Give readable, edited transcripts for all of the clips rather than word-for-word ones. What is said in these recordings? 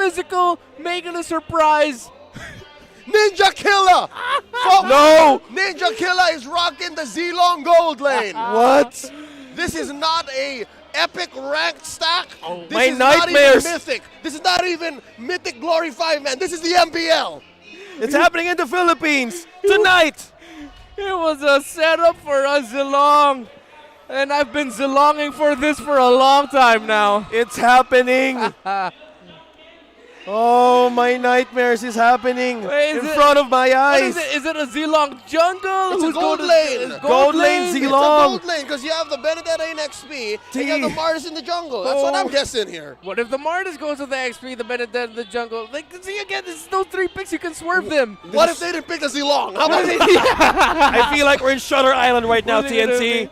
physical, making a surprise. Ninja Killer! No! Ninja Killer is rocking the Z-Long gold lane. What? This is not a epic ranked stack. This My is not nightmares. even mythic. This is not even Mythic Glory 5, man. This is the MPL. It's happening in the Philippines tonight. It was a setup for a Zilong. And I've been Zilonging for this for a long time now. It's happening. Oh, my nightmares is happening Wait, in front of my What eyes. is it? Is it a Zilong jungle? It's a Who's gold going lane. To, Gold lane It's a Zilong. gold lane because you have the Benedetta NXPE and you have the Mars in the jungle. That's what I'm guessing here. What if the Martis goes to the XP, the Benedetta, the jungle? Like, see again, it's those 3 picks, you can swerve them. What if they didn't pick a Z-Long? How about I feel like we're in Shutter Island right now, What are you gonna TNC.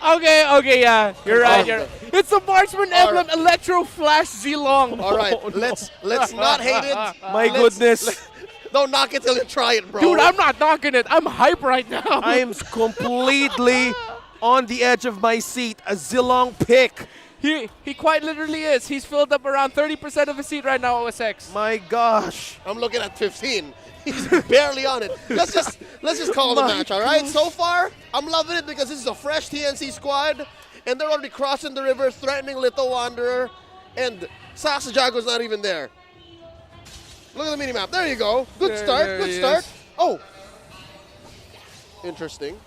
Okay, yeah, you're right. It's the Marksman emblem, right. Electro Flash Zilong. All right, let's not hate it. My goodness. Don't knock it till you try it, bro. Dude, I'm not knocking it. I'm hype right now. I am completely on the edge of my seat. A Zilong pick. He quite literally is. He's filled up around 30% of his seat right now, OSX. My gosh. I'm looking at 15. He's barely on it. Let's just call the match, all right? So far, I'm loving it because this is a fresh TNC squad, and they're already crossing the river, threatening Little Wanderer, and Saxa Jago's not even there. Look at the minimap. There you go. Good start. Good start. Oh. Interesting.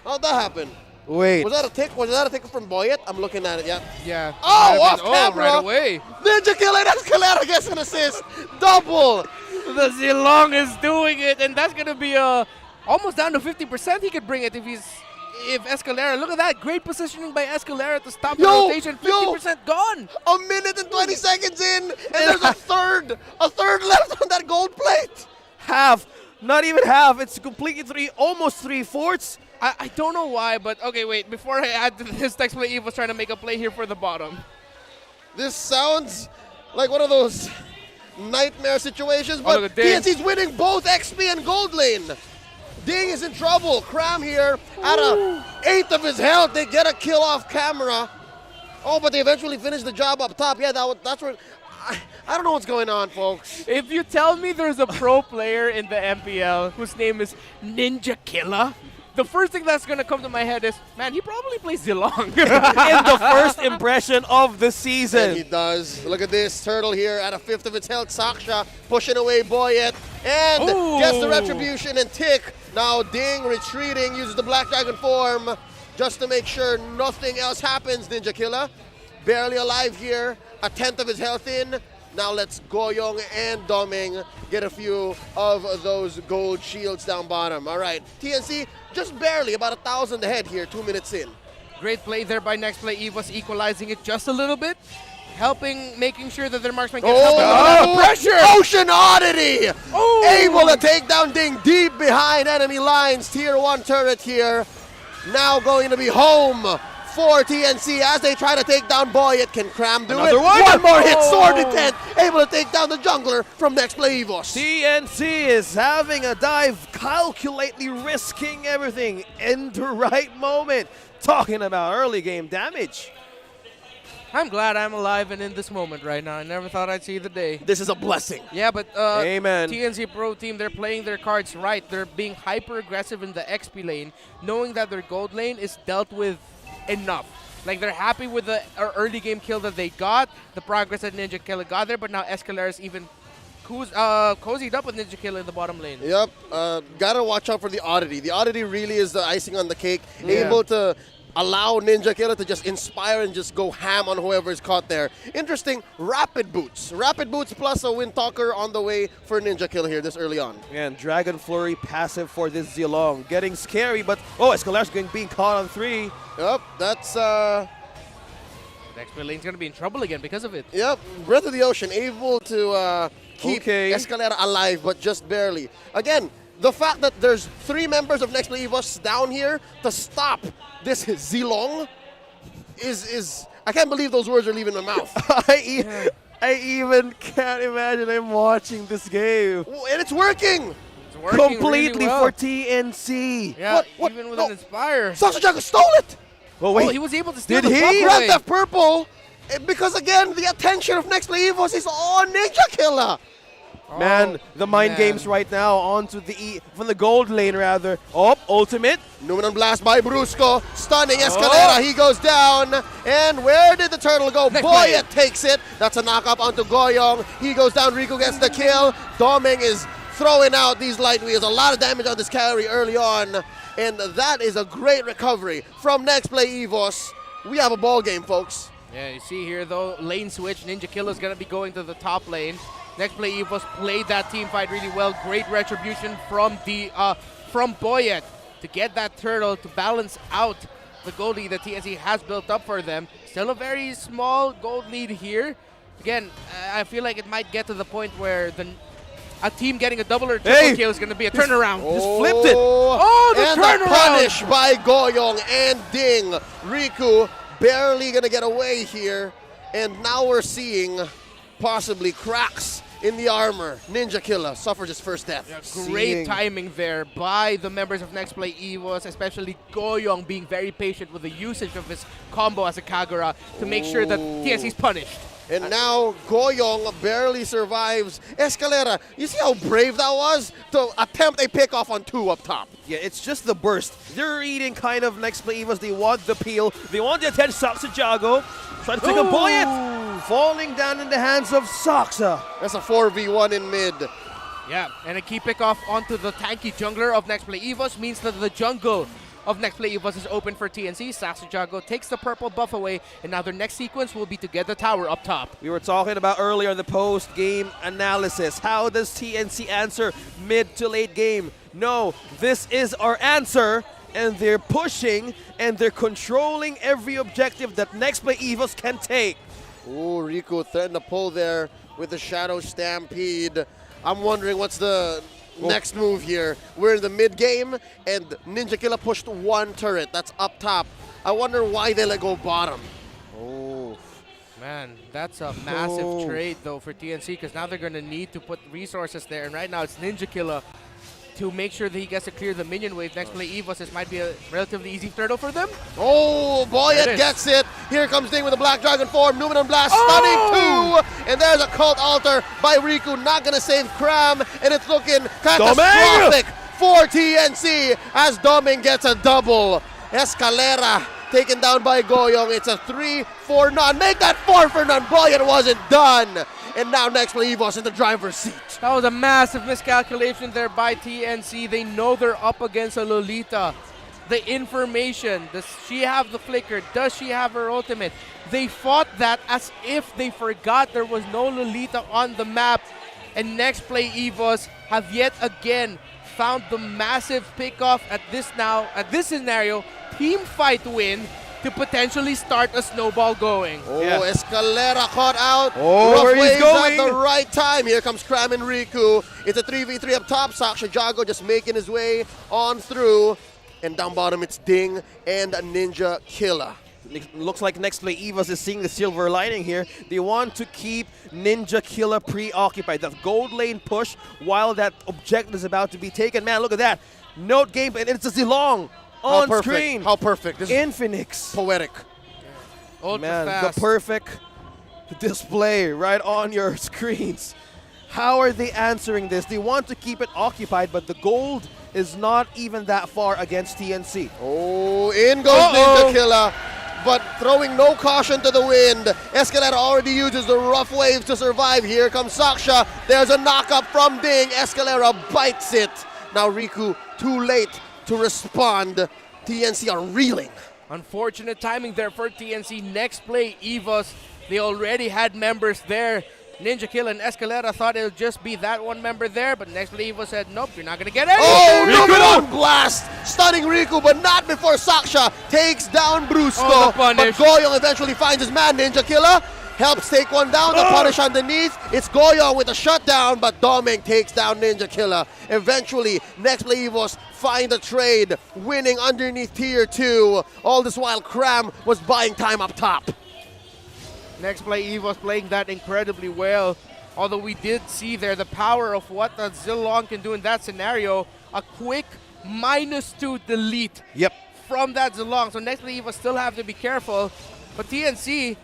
How'd that happen? Wait. Was that a tick? Was that a tick from Boyet? I'm looking at it, yeah. Yeah. Oh, off camera. right away. Ninja Killer and Escalera gets an assist. Double. The Zilong is doing it, and that's gonna be almost down to 50%. He could bring it if Escalera. Look at that, great positioning by Escalera to stop the rotation. 50% gone. A minute and 20 seconds in, and there's a third left on that gold plate. Half. Not even half. It's completely almost 3/4. I don't know why, but okay, wait. Before I add to this, next play, Eve was trying to make a play here for the bottom. This sounds like one of those nightmare situations, but look at Ding. TNC's winning both XP and gold lane. Ding is in trouble. Cram here at a 1/8 of his health. They get a kill off camera. Oh, but they eventually finish the job up top. Yeah, that's where. I don't know what's going on, folks. If you tell me there's a pro player in the MPL whose name is Ninja Killer, the first thing that's going to come to my head is, man, he probably plays Zilong. In the first impression of the season. And he does. Look at this turtle here at a 1/5 of its health. Saksha pushing away Boyet and gets the retribution and tick. Now Ding retreating, uses the Black Dragon form just to make sure nothing else happens. Ninja Killer barely alive here, a 1/10 of his health in. Now let's Goyong and Doming get a few of those gold shields down bottom. All right, TNC just barely about 1,000 ahead here, 2 minutes in. Great play there by Next Play Eve was equalizing it just a little bit, making sure that their marksman gets Pressure! Ocean Oddity! Able to take down Ding deep behind enemy lines. Tier 1 turret here. Now going to be home for TNC as they try to take down Boyet. Can Cram do it? One more hit, sword intent, able to take down the jungler from Next Play Evos. TNC is having a dive, calculately risking everything in the right moment. Talking about early game damage. I'm glad I'm alive and in this moment right now. I never thought I'd see the day. This is a blessing. Yeah, but Amen. TNC Pro Team, they're playing their cards right. They're being hyper aggressive in the XP lane, knowing that their gold lane is dealt with enough. Like, they're happy with the early game kill that they got, the progress that Ninja Killer got there, but now Escalera's even cozied up with Ninja Killer in the bottom lane. Yep, gotta watch out for the Oddity. The Oddity really is the icing on the cake, able to allow Ninja Killer to just inspire and just go ham on whoever is caught there. Interesting, Rapid Boots. Rapid Boots plus a Wind Talker on the way for Ninja Killer here this early on. And Dragon Flurry passive for this Zilong. Getting scary, but Escalera's being caught on 3. Yep, that's Next play lane's gonna be in trouble again because of it. Yep, Breath of the Ocean able to keep Okay. Escalera alive, but just barely. Again, the fact that there's 3 members of Next Play Evos down here to stop this Zilong is I can't believe those words are leaving my mouth. I even can't imagine I'm watching this game. And it's working. It's working Completely really well. for TNC. Yeah, What? even with No. an Inspire. Sasha Jago stole it. Oh, wait. Oh, he was able to steal Did the he? buff Grabbed away. that purple Because again, the attention of Next Play Evos is on Ninja Killer. Man, the mind games right now onto the from the gold lane rather. Oh, ultimate. Numenon Blast by Brusco, stunning Escalera, he goes down. And where did the turtle go? Boyet takes it. That's a knock-up onto Goyong. He goes down, Riku gets the kill. Doming is throwing out these light wheels. A lot of damage on this carry early on. And that is a great recovery from Next Play Evos. We have a ball game, folks. Yeah, you see here though, lane switch. Ninja Killer's gonna be going to the top lane. Next Play Evos played that team fight really well. Great retribution from Boyet to get that turtle to balance out the gold lead that TNC has built up for them. Still a very small gold lead here. Again, I feel like it might get to the point where a team getting a double or triple kill is going to be a turnaround. Just flipped it. Oh, the turnaround! The punish by Goyong and Ding. Riku barely going to get away here. And now we're seeing possibly cracks in the armor. Ninja Killer suffers his first death. Yeah, great timing there by the members of Next Play Evos, especially Goyong being very patient with the usage of his combo as a Kagura to make sure that TNC's punished. And now Goyong barely survives. Escalera, you see how brave that was to attempt a pickoff on 2 up top. Yeah, it's just the burst. They're eating kind of Next Play Evos. They want the peel. They want the attention. Saxajago trying to take a Boyet. Falling down in the hands of Saxa. That's a 4v1 in mid. Yeah, and a key pickoff onto the tanky jungler of Next Play Evos means that the jungle of Next Play Evos is open for TNC. Saxajago takes the purple buff away, and now their next sequence will be to get the tower up top. We were talking about earlier in the post-game analysis. How does TNC answer mid to late game? No, this is our answer, and they're pushing and they're controlling every objective that Next Play Evos can take. Ooh, Riku threatened to pull there with the Shadow Stampede. I'm wondering what's the next move here. We're in the mid game, and Ninja Killer pushed 1 turret. That's up top. I wonder why they let go bottom. Oh, man, that's a massive trade though for TNC, because now they're going to need to put resources there, and right now it's Ninja Killer to make sure that he gets to clear the minion wave. Next Play Evos, this might be a relatively easy turtle for them. Oh, Boyet gets it. Here comes Ding with the Black Dragon form. Numenon Blast stunning 2. And there's a Cult Altar by Riku. Not going to save Cram. And it's looking catastrophic for TNC as Doming gets a double. Escalera taken down by Goyong. It's a 3 for none. Make that 4 for none. Boyet wasn't done. And now Next Play Evos in the driver's seat. That was a massive miscalculation there by TNC. They know they're up against a Lolita. The information, does she have the flicker? Does she have her ultimate? They fought that as if they forgot there was no Lolita on the map. And Next Play Evos have yet again found the massive pickoff at this scenario, team fight win to potentially start a snowball going. Escalera caught out. Where he's going at the right time. Here comes Cram and Riku. It's a 3v3 up top. Saxajago just making his way on through. And down bottom, it's Ding and Ninja Killer. Looks like Next Play Evos is seeing the silver lining here. They want to keep Ninja Killer preoccupied. That gold lane push while that objective is about to be taken. Man, look at that. Note game, and it's a Zilong on screen. How perfect. This Infinix. Poetic. Ultra Man, fast. the perfect display right on your screens. How are they answering this? They want to keep it occupied, but the gold is not even that far against TNC. Oh, in goes Ninja Killer, but throwing no caution to the wind. Escalera already uses the rough waves to survive. Here comes Saksha. There's a knock-up from Ding. Escalera bites it. Now Riku, too late to respond. TNC are reeling. Unfortunate timing there for TNC. Next Play Evos, they already had members there. Ninja Killer and Escalera thought it would just be that one member there, but Next Play Evos said, nope, you're not going to get anything. Oh, Numenon Blast! Stunning Riku, but not before Saksha takes down Brusco. But Goyong eventually finds his man. Ninja Killer helps take one down. The punish underneath. It's Goyong with a shutdown, but Doming takes down Ninja Killer. Eventually, Next Play Evos find a trade, winning underneath Tier 2. All this while, Cram was buying time up top. Next Play Evos playing that incredibly well. Although we did see there the power of what the Zilong can do in that scenario. A quick -2 delete from that Zilong. So Next Play Evos still have to be careful. But TNC,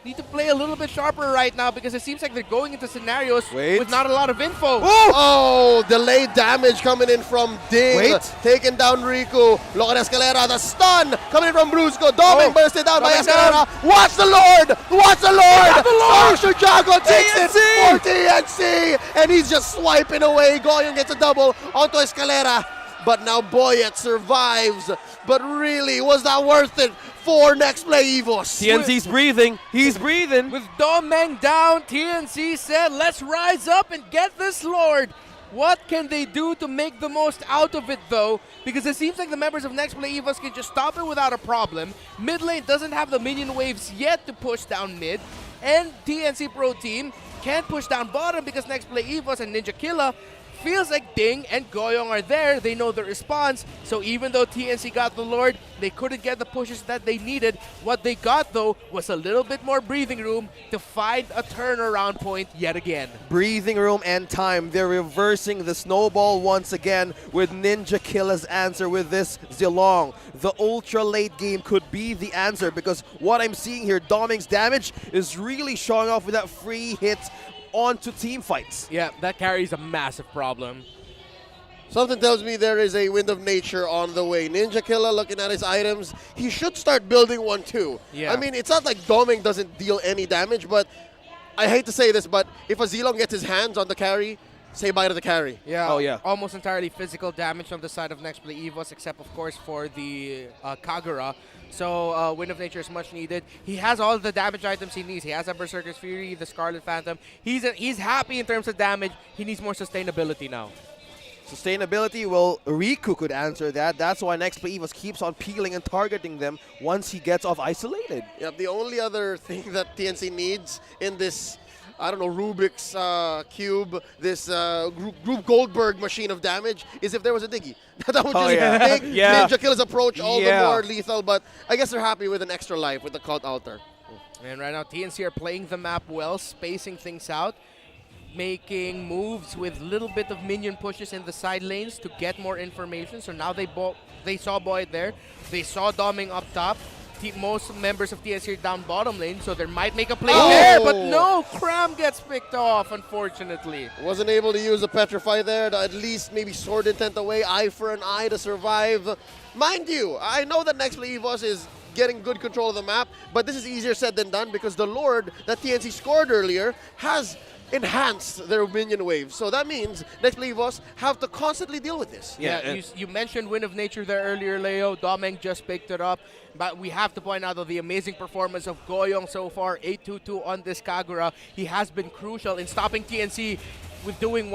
need to play a little bit sharper right now because it seems like they're going into scenarios Wait. with not a lot of info. Oh, delayed damage coming in from Ding. Wait. Taking down Riku. Look at Escalera. The stun coming in from Brusco. Doming bursted down by Doming Escalera. Watch the Lord. Watch the Lord. the Lord. Jago takes it TNC. for TNC. And he's just swiping away. Goyong gets a double onto Escalera. But now Boyet survives. But really, was that worth it for Next Play Evos? TNC's breathing. He's breathing. With Domeng down, TNC said, let's rise up and get this Lord. What can they do to make the most out of it, though? Because it seems like the members of Next Play Evos can just stop it without a problem. Mid lane doesn't have the minion waves yet to push down mid. And TNC Pro Team can't push down bottom because Next Play Evos and Ninja Killa feels like Ding and Goyong are there. They know the response. So even though TNC got the Lord, they couldn't get the pushes that they needed. What they got, though, was a little bit more breathing room to find a turnaround point yet again. Breathing room and time. They're reversing the snowball once again with Ninja Killa's answer with this Zilong. The ultra late game could be the answer because what I'm seeing here, Doming's damage is really showing off with that free hit onto team fights. Yeah, that carries a massive problem. Something tells me there is a Wind of Nature on the way. Ninja Killa looking at his items. He should start building one too. Yeah. I mean, it's not like Doming doesn't deal any damage, but I hate to say this, but if a Zilong gets his hands on the carry, say bye to the carry. Yeah, Oh, yeah. Almost entirely physical damage on the side of Next Play Evos, except of course for the Kagura. So Wind of Nature is much needed. He has all the damage items he needs. He has a Berserker's Fury, the Scarlet Phantom. He's happy in terms of damage. He needs more sustainability now. Sustainability, well, Riku could answer that. That's why Next Play Evos keeps on peeling and targeting them once he gets off isolated. Yep, the only other thing that TNC needs in this, I don't know, Rubik's Cube, this Group Goldberg machine of damage, is if there was a Diggy. That would just make Ninja Killa's approach all the more lethal, but I guess they're happy with an extra life with the Cult Altar. And right now, TNC are playing the map well, spacing things out, making moves with little bit of minion pushes in the side lanes to get more information. So now they saw Boyd there. They saw Doming up top. Most members of TNC are down bottom lane, so they might make a play there, but no, Cram gets picked off, unfortunately. Wasn't able to use a Petrify there to at least maybe sword intent away, eye for an eye to survive. Mind you, I know that Next Play Evos is getting good control of the map, but this is easier said than done because the Lord that TNC scored earlier has enhanced their minion waves. So that means Next Play Evos have to constantly deal with this. Yeah, you mentioned Wind of Nature there earlier, Leo. Domeng just picked it up. But we have to point out the amazing performance of Goyong so far. 8-2-2 on this Kagura. He has been crucial in stopping TNC with doing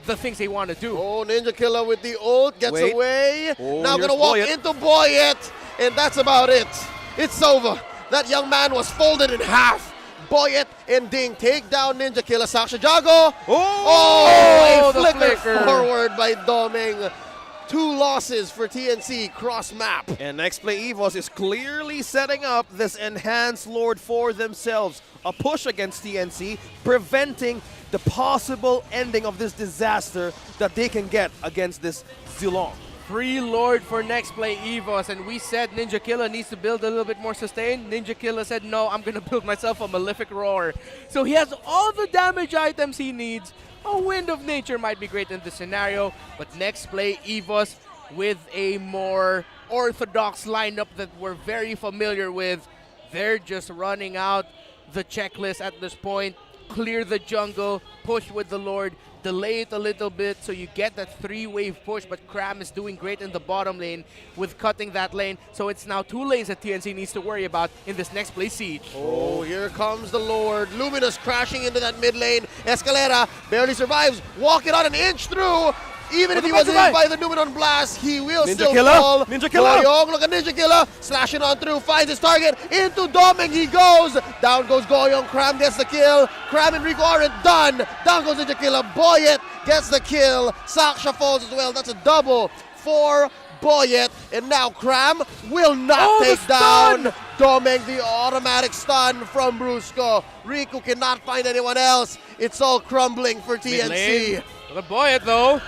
the things they want to do. Oh, Ninja Killa with the ult, gets away. Oh, now gonna walk into Boyet, and that's about it. It's over. That young man was folded in half. Boyet and Ding take down Ninja Killa. Saksha Jago. Oh, a flicker forward by Doming. 2 losses for TNC cross map. And Next Play Evos is clearly setting up this enhanced Lord for themselves. A push against TNC, preventing the possible ending of this disaster that they can get against this Zilong. Free Lord for Next Play Evos, and we said Ninja Killa needs to build a little bit more sustain. Ninja Killa said, no, I'm going to build myself a Malefic Roar. So he has all the damage items he needs. A Wind of Nature might be great in this scenario, but Next Play Evos with a more orthodox lineup that we're very familiar with. They're just running out the checklist at this point. Clear the jungle, push with the Lord, delay it a little bit so you get that 3-wave push, but Cram is doing great in the bottom lane with cutting that lane. So it's now 2 lanes that TNC needs to worry about in this Next Play siege. Oh, here comes the Lord. Luminous crashing into that mid lane. Escalera barely survives, walking on an inch through. Even if he was hit by the Numenon Blast, he will still fall. Ninja Killa! Goyong, look at Ninja Killa, slashing on through, finds his target, into Doming he goes. Down goes Goyong, Cram gets the kill. Cram and Rico aren't done. Down goes Ninja Killa, Boyet gets the kill. Saksha falls as well, that's a double for Boyet. And now Cram will not take down Doming, the automatic stun from Brusco. Riku cannot find anyone else. It's all crumbling for TNC. Look at Boyet though.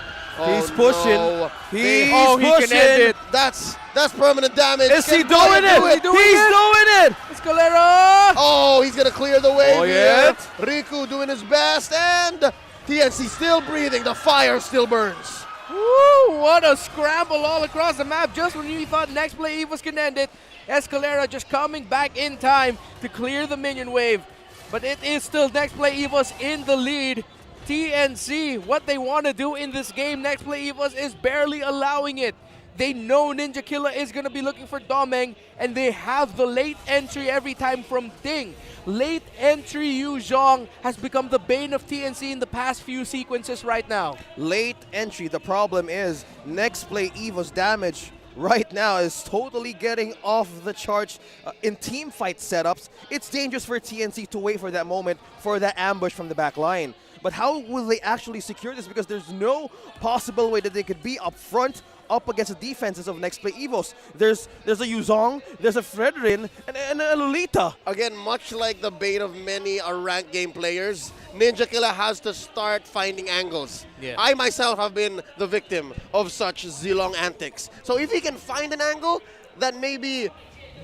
He's pushing. No. He's he can pushing. end it. That's permanent damage. Is he Can doing Goyong it? do He's doing it. Escalera! Oh, he's gonna clear the way Oh, here. yeah. Riku doing his best, and TNC still breathing. The fire still burns. Woo! What a scramble all across the map. Just when you thought Next Play Evos can end it, Escalera just coming back in time to clear the minion wave. But it is still Next Play Evos in the lead. TNC, what they want to do in this game, Next Play Evos is barely allowing it. They know Ninja Killa is going to be looking for Domeng, and they have the late entry every time from Ding. Late entry Yu Zhong has become the bane of TNC in the past few sequences right now. Late entry. The problem is Next Play Evo's damage right now is totally getting off the charts in team fight setups. It's dangerous for TNC to wait for that moment for that ambush from the back line. But how will they actually secure this? Because there's no possible way that they could be up front, up against the defenses of Next Play Evos. There's a Yuzong, there's a Fredrin, and a Lolita. Again, much like the bane of many ranked game players, Ninja Killa has to start finding angles. Yeah. I myself have been the victim of such Zilong antics. So if he can find an angle that maybe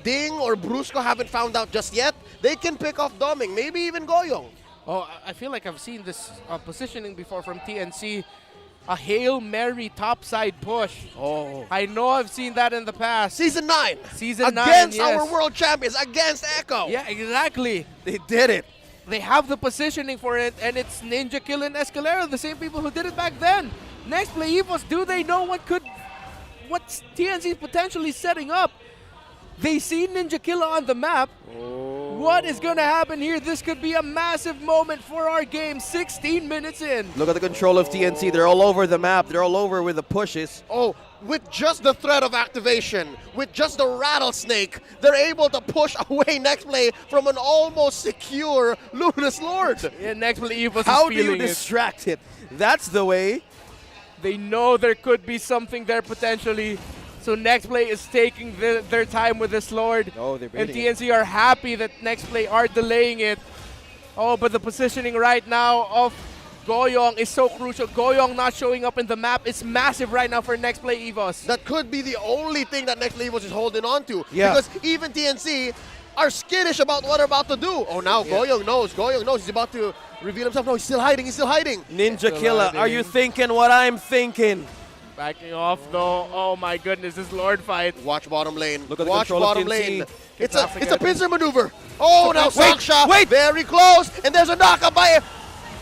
Ding or Brusco haven't found out just yet, they can pick off Domeng, maybe even Goyong. Oh, I feel like I've seen this positioning before from TNC. A Hail Mary topside push. Oh. I know I've seen that in the past. Season 9. Season 9, against yes. our world champions, against Echo. Yeah, exactly. They did it. They have the positioning for it, and it's Ninja Killa and Escalera, the same people who did it back then. Next Play Evos, do they know what TNC is potentially setting up? They see Ninja Killa on the map. What is going to happen here? This could be a massive moment for our game. 16 minutes in. Look at the control of TNC. They're all over the map. They're all over with the pushes. Oh, with just the threat of activation, with just the rattlesnake, they're able to push away Next Play from an almost secure Luminous Lord. Yeah, Next Play Evos How is do you feeling it. distract it? That's the way. They know there could be something there potentially. So Next Play is taking their time with this Lord. Oh, they're and baiting TNC are happy that Next Play are delaying it. Oh, but the positioning right now of Goyong is so crucial. Goyong not showing up in the map is massive right now for Next Play Evos. That could be the only thing that Next Play Evos is holding on to. Yeah. Because even TNC are skittish about what they're about to do. Oh, now Goyong knows. Goyong knows. He's about to reveal himself. No, he's still hiding. He's still hiding. Ninja Still Killa, hiding. are you thinking what I'm thinking? Backing off though. Oh my goodness, this Lord fight. Watch bottom lane. Look at the Watch control of bottom TNC. lane. Gets It's off a again. pincer maneuver. Oh, now Wait, Saksha. wait. Very close. And there's a knockup by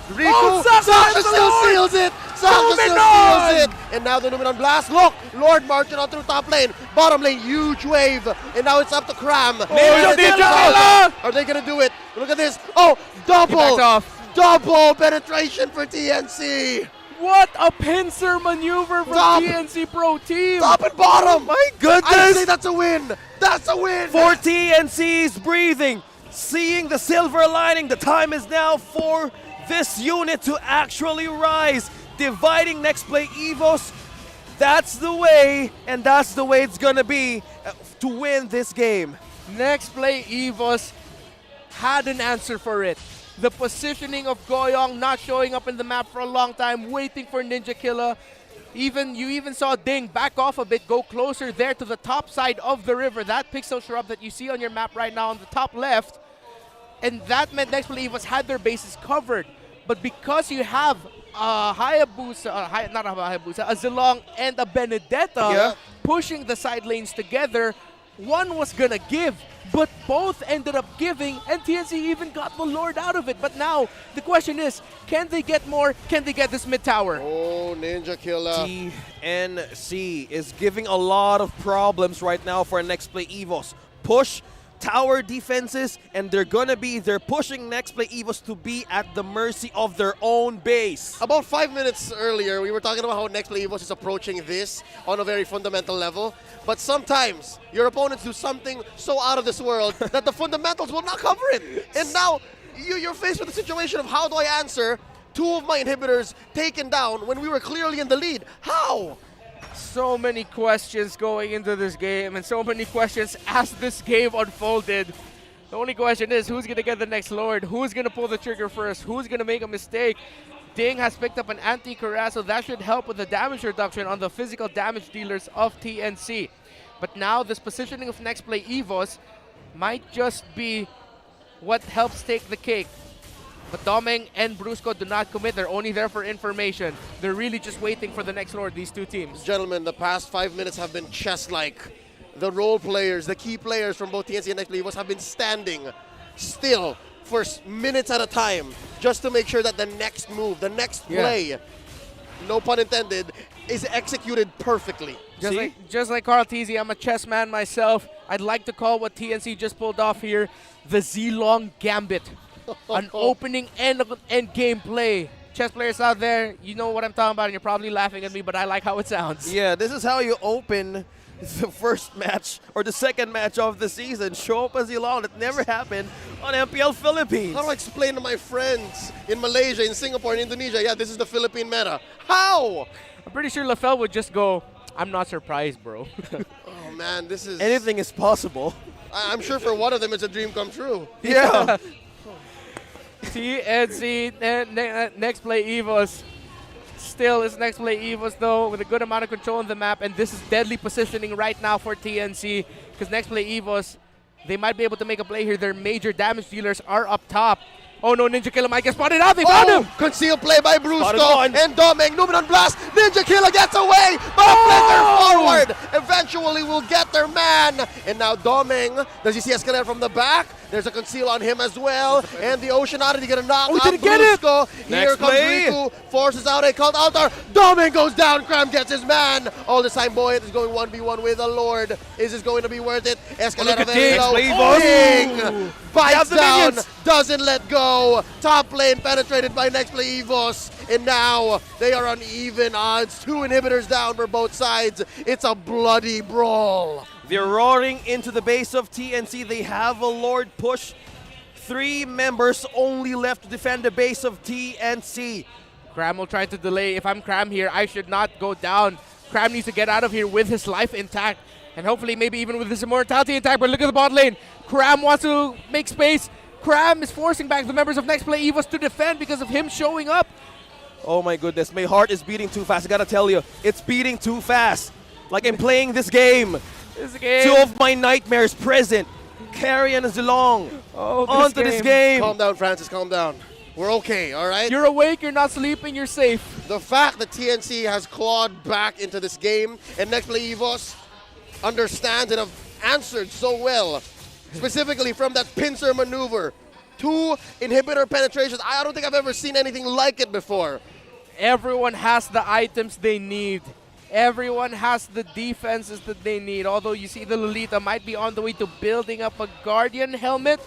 Riku. Oh, Saksha Saksha has the still Lord. steals it. Saksha still Luminon. steals it. And now the Luminon Blast. Look, Lord marching on through top lane. Bottom lane, huge wave. And now it's up to Cram. Ninja And it's Killa. Are they going to do it? Look at this. Oh, double. He backs off. Double penetration for TNC. What a pincer maneuver from Top. TNC Pro Team. Top and bottom. My I'd goodness! say that's a win. That's a win. For TNC's breathing, seeing the silver lining, the time is now for this unit to actually rise. Dividing Next Play Evos, that's the way, and that's the way it's gonna be to win this game. Next Play Evos had an answer for it. The positioning of Goyong not showing up in the map for a long time, waiting for Ninja Killa. You even saw Ding back off a bit, go closer there to the top side of the river. That pixel shrub that you see on your map right now on the top left. And that meant Next Play Evos had their bases covered. But because you have a Zilong and a Benedetta pushing the side lanes together, one was gonna give, but both ended up giving, and TNC even got the Lord out of it. But now, the question is, can they get more? Can they get this mid tower? Oh, Ninja Killa. TNC is giving a lot of problems right now for Next Play Evos. Push tower defenses, and they're pushing Next Play Evos to be at the mercy of their own base. About 5 minutes earlier, we were talking about how Next Play Evos is approaching this on a very fundamental level. But sometimes your opponents do something so out of this world that the fundamentals will not cover it. And now you're faced with the situation of how do I answer two of my inhibitors taken down when we were clearly in the lead? How? So many questions going into this game, and so many questions as this game unfolded. The only question is, who's going to get the next Lord? Who's going to pull the trigger first? Who's going to make a mistake? Ding has picked up an anti-Cuirass, so that should help with the damage reduction on the physical damage dealers of TNC. But now this positioning of Next Play EVOS might just be what helps take the cake. But Domeng and Brusco do not commit. They're only there for information. They're really just waiting for the next Lord, these two teams. Gentlemen, the past 5 minutes have been chess-like. The role players, the key players from both TNC and Next Play EVOS have been standing still for minutes at a time just to make sure that the next move, the next play, no pun intended, is executed perfectly. Just like Carl Teasy, I'm a chess man myself. I'd like to call what TNC just pulled off here the Z-Long Gambit. An opening end game play. Chess players out there, you know what I'm talking about, and you're probably laughing at me, but I like how it sounds. Yeah, this is how you open the first match or the second match of the season. Show up as Z-Long. That never happened on MPL Philippines. How do I explain to my friends in Malaysia, in Singapore, in Indonesia, yeah, this is the Philippine meta? How? I'm pretty sure LaFell would just go, I'm not surprised, bro. Oh, man, this is... Anything is possible. I'm sure for one of them it's a dream come true. Yeah. TNC, Next Play EVOS. Still is Next Play EVOS though, with a good amount of control on the map, and this is deadly positioning right now for TNC, because Next Play EVOS, they might be able to make a play here. Their major damage dealers are up top. Oh no, Ninja Killer might get spotted out. They found him! Concealed play by Brusco and Domeng. Numenon Blast. Ninja Killer gets away, but a flicker forward. Eventually will get their man. And now Domeng, does he see Escalera from the back? There's a conceal on him as well. And the Ocean Oddity gonna knock out Brusco. Here comes Riku, forces out a cult altar. Domeng goes down, Cram gets his man. All this time Boyet is going 1v1 with a Lord. Is this going to be worth it? Escalera very low. Ding! Bites down, doesn't let go. Top lane penetrated by Next Play EVOS. And now they are on even odds. 2 inhibitors down for both sides. It's a bloody brawl. They're roaring into the base of TNC. They have a Lord push. 3 members only left to defend the base of TNC. Cram will try to delay. If I'm Cram here, I should not go down. Cram needs to get out of here with his life intact. And hopefully maybe even with his immortality intact. But look at the bot lane. Cram wants to make space. Cram is forcing back the members of Next Play EVOS to defend because of him showing up. Oh my goodness, my heart is beating too fast. I gotta tell you, it's beating too fast. Like I'm playing this game. 2 of my nightmares present. Carrion is long. Onto this game. Calm down, Francis, calm down. We're okay, all right? You're awake, you're not sleeping, you're safe. The fact that TNC has clawed back into this game and Next Play EVOS understands and have answered so well, specifically from that pincer maneuver. 2 inhibitor penetrations. I don't think I've ever seen anything like it before. Everyone has the items they need. Everyone has the defenses that they need. Although you see the Lolita might be on the way to building up a Guardian helmet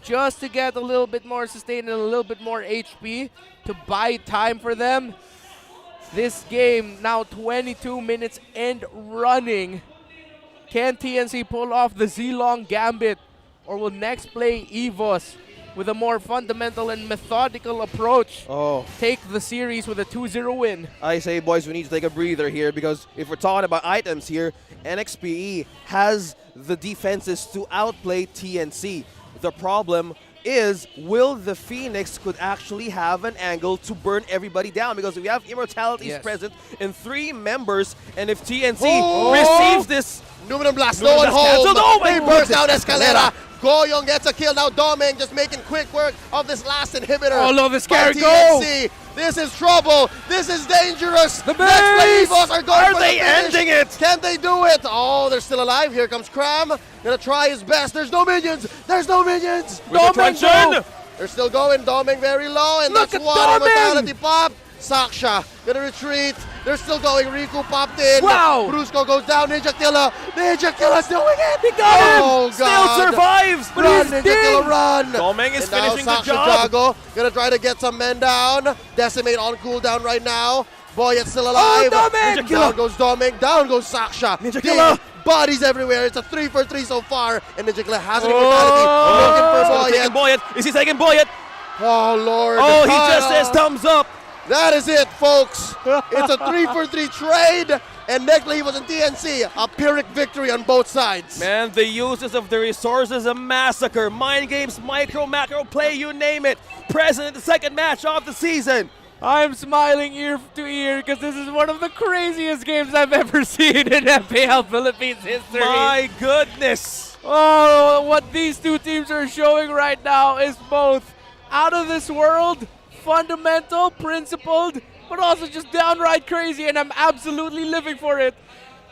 just to get a little bit more sustain and a little bit more HP to buy time for them. This game now 22 minutes and running. Can TNC pull off the Z-Long Gambit, or will Next Play EVOS with a more fundamental and methodical approach take the series with a 2-0 win? I say, boys, we need to take a breather here, because if we're talking about items here, NXPE has the defenses to outplay TNC. The problem is, will the Phoenix could actually have an angle to burn everybody down? Because we have immortalities present in 3 members, and if TNC receives this... Numenon Blast, no one home. They burst out Escalera. Goyong gets a kill. Now Domeng just making quick work of this last inhibitor. Oh, love this character. Go! This is trouble. This is dangerous. The Next Play EVOS are going for they the finish. ending it? Can they do it? Oh, they're still alive. Here comes Cram. Gonna try his best. There's no minions. There's no minions. Domeng, they're still going. Domeng very low, and look that's at one Domeng. immortality pop. Saksha gonna retreat. They're still going. Riku popped in. Wow. Brusco goes down. Ninja Killer. Ninja Killer's doing it. He got him. Oh, God. Still survives. But Run, he's Ninja dead. Killer, run. Domeng is And now finishing the Saksha job. Drago gonna try to get some men down. Decimate on cooldown right now. Boyet's still alive. Oh, Domeng. Ninja Killer. Down goes Domeng. Down goes Saksha. Ninja Ding. Killer. Bodies everywhere. It's a 3-for-3 so far. And Ninja Killer has an immortality. Looking for Boyet. Is he taking Boyet? Oh, Lord. Oh, he just says thumbs up. That is it, folks. It's a 3-for-3 trade, and Next Play EVOS and TNC, a Pyrrhic victory on both sides. Man, the uses of the resources, a massacre. Mind games, micro, macro play, you name it. Present in the second match of the season. I'm smiling ear to ear because this is one of the craziest games I've ever seen in MPL Philippines history. My goodness. Oh, what these two teams are showing right now is both out of this world, fundamental, principled, but also just downright crazy, and I'm absolutely living for it.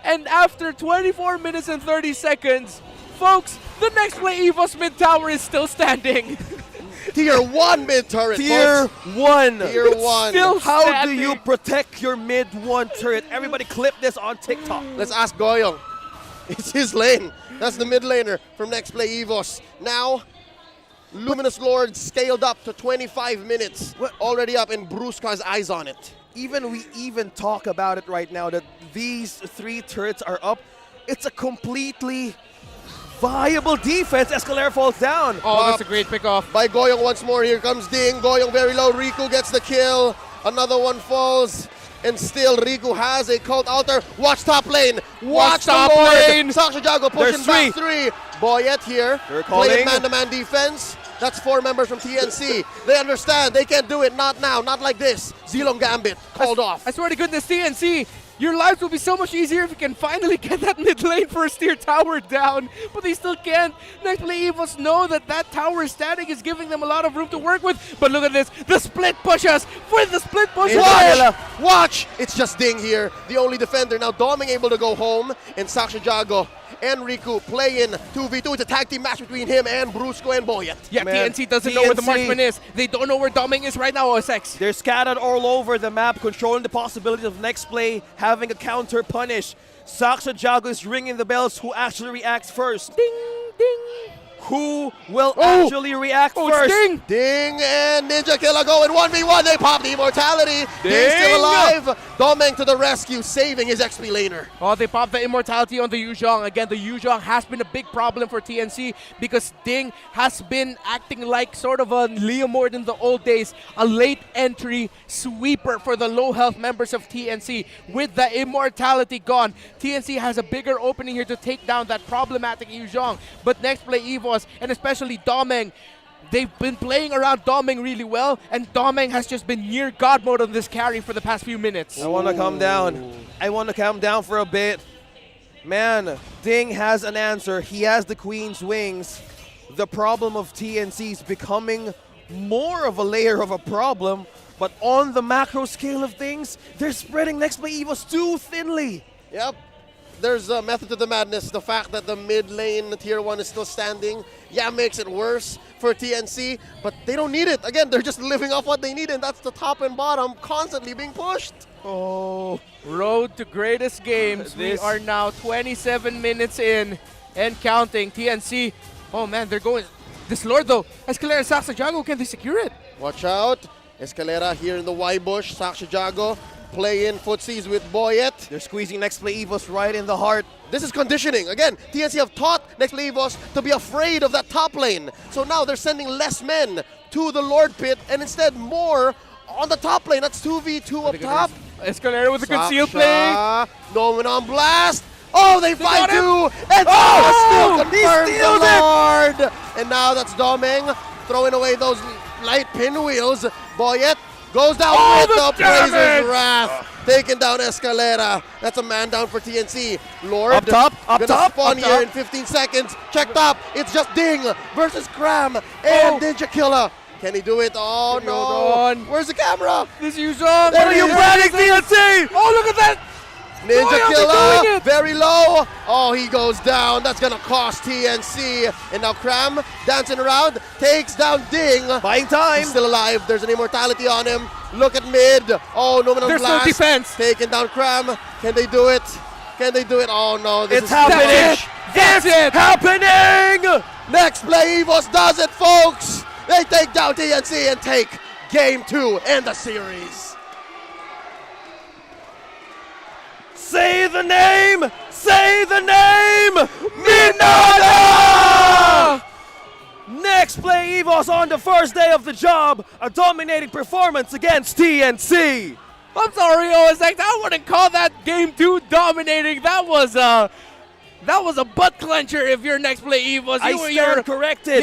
And after 24 minutes and 30 seconds, folks, the next play EVOS mid tower is still standing. Tier 1 mid turret, Tier folks. 1. Tier 1. Still How standing. do you protect your mid 1 turret? Everybody clip this on TikTok. Let's ask Goyong. It's his lane. That's the mid laner from Next Play EVOS. Now, Luminous Lord scaled up to 25 minutes. What? Already up, and Brusco has eyes on it. We even talk about it right now that these 3 turrets are up. It's a completely viable defense. Escalera falls down. Oh, that's a great pickoff. By Goyong once more. Here comes Ding. Goyong very low. Riku gets the kill. Another one falls. And still, Riku has a cult altar. Watch top lane. Watch top the Lord. lane. Sasha Jago pushing There's back 3. Boyet here. They're calling. Playing man-to-man defense. That's 4 members from TNC. They understand. They can't do it. Not now. Not like this. Zilong Gambit called off. I swear to goodness, TNC, your lives will be so much easier if you can finally get that mid lane first tier tower down. But they still can't. Next play EVOS know that that tower standing is giving them a lot of room to work with. But look at this. The split pushes. For the split pushes. Watch! Watch! It's just Ding here, the only defender. Now Doming able to go home, and Saksha Jago and Riku play in 2v2. It's a tag team match between him and Brusco and Boyet. Yeah, Man, TNC doesn't know where the TNC. marksman is. They don't know where Doming is right now, OSX. They're scattered all over the map, controlling the possibility of next play having a counter punish. Saksha Jago is ringing the bells. Who actually reacts first? Ding, ding. Who will Oh! actually react Oh, it's first? Ding. Ding and Ninja Killer go in 1v1. They pop the immortality. Ding's still Ding! alive. Doming to the rescue, saving his XP laner. Oh, they popped the immortality on the Yuzhong. Again, the Yuzhong has been a big problem for TNC because Ding has been acting like sort of a Leomord in the old days, a late entry sweeper for the low health members of TNC. With the immortality gone, TNC has a bigger opening here to take down that problematic Yuzhong. But next play EVOS, and especially Doming, they've been playing around Doming really well, and Doming has just been near God mode on this carry for the past few minutes. I want to calm down. I want to calm down for a bit. Man, Ding has an answer. He has the Queen's Wings. The problem of TNC is becoming more of a layer of a problem, but on the macro scale of things, they're spreading next play EVOS too thinly. Yep. There's a method to the madness. The fact that the mid lane, the tier 1 is still standing, yeah, makes it worse for TNC, but they don't need it. Again, they're just living off what they need, and that's the top and bottom constantly being pushed. Oh, Road to greatest games. We This- are now 27 minutes in and counting. TNC, oh man, they're going. This Lord though, Escalera, Saksha Jago, can they secure it? Watch out. Escalera here in the Y bush. Saksha Jago play in footsies with Boyet. they're squeezing next play EVOS right in the heart. This is conditioning. Again, TNC have taught Next Play EVOS to be afraid of that top lane. So now they're sending less men to the Lord Pit and instead more on the top lane. That's 2v2 up top. Escalera with the concealed play. Saksha, Noman on blast. Oh, they fight got him. too. And Oh, still he confirms the steals it. Lord. And now that's Doming throwing away those light pinwheels. Boyet goes down Oh, with the the Blazer's damage. Wrath. Taking down Escalera. That's a man down for TNC. Lord Up top, gonna spawn up here top. in 15 seconds. Check top. It's just Ding versus Cram and Ninja Killer. Can he do it? Oh Hold no. on. Where's the camera? This Yuzhong. There What he are you is. planning, TNC? Oh, look at that. Ninja Why are they Killer, doing it? very low. Oh, he goes down. That's gonna cost TNC. And now Cram dancing around, takes down Ding. Buying time. He's still alive. There's an immortality on him. Look at mid. Oh, no man on There's no blast. defense. Taking down Cram. Can they do it? Can they do it? Oh no, this It's is happening. That's it. That's it. Happening. Next Play EVOS does it, folks. They take down TNC and take game 2 and the series. Say the name! Say the name! Minada! Next play EVOS on the first day of the job, a dominating performance against TNC. I'm sorry, OSX. I wouldn't call that game 2 dominating. That was a butt clencher if you're next play EVOS. I You're stand corrected.